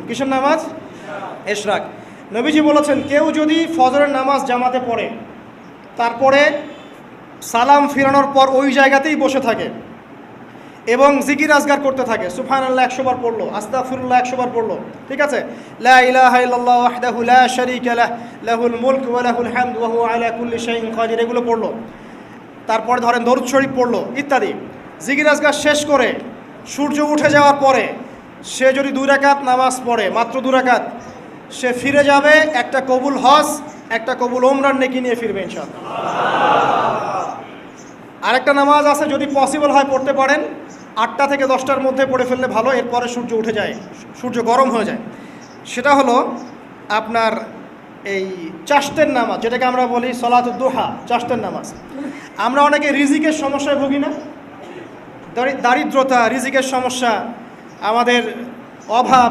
কিসের নামাজ? ইশরাক। নবীজি বলেছেন কেউ যদি ফজরের নামাজ জামাতে পড়ে তারপরে সালাম ফিরানোর পর ওই জায়গাতেই বসে থাকে এবং জিকির আজগার করতে থাকে, সুবহানাল্লাহ 100 বার পড়লো, আস্তাগফিরুল্লাহ 100 বার পড়লো, ঠিক আছে, লা ইলাহা ইল্লাল্লাহ ওয়াহদাহু লা শারীকা লাহ লাহুল মুলকু ওয়া লাহুল হামদু ওয়া হুয়া আলা কুল্লি শাইইন কাদির, এগুলো পড়লো, তারপরে ধরেন দরুদ শরীফ পড়লো ইত্যাদি, জিকির আজগার শেষ করে সূর্য উঠে যাওয়ার পরে সে যদি 2 রাকাত নামাজ পড়ে, মাত্র 2 রাকাত, সে ফিরে যাবে একটা কবুল হজ, একটা কবুল ওমরার নেকি নিয়ে ফিরবে ইনশাআল্লাহ। আরেকটা নামাজ আছে, যদি পসিবল হয় পড়তে পারেন, 8টা থেকে 10টার মধ্যে পড়ে ফেললে ভালো, এরপরে সূর্য উঠে যায়, সূর্য গরম হয়ে যায়। সেটা হলো আপনার এই চাশতের নামাজ, যেটাকে আমরা বলি সলাতুদ দুহা, চাশতের নামাজ। আমরা অনেকে রিজিকের সমস্যায় ভুগি না, দারিদ্রতা, রিজিকের সমস্যা, আমাদের অভাব,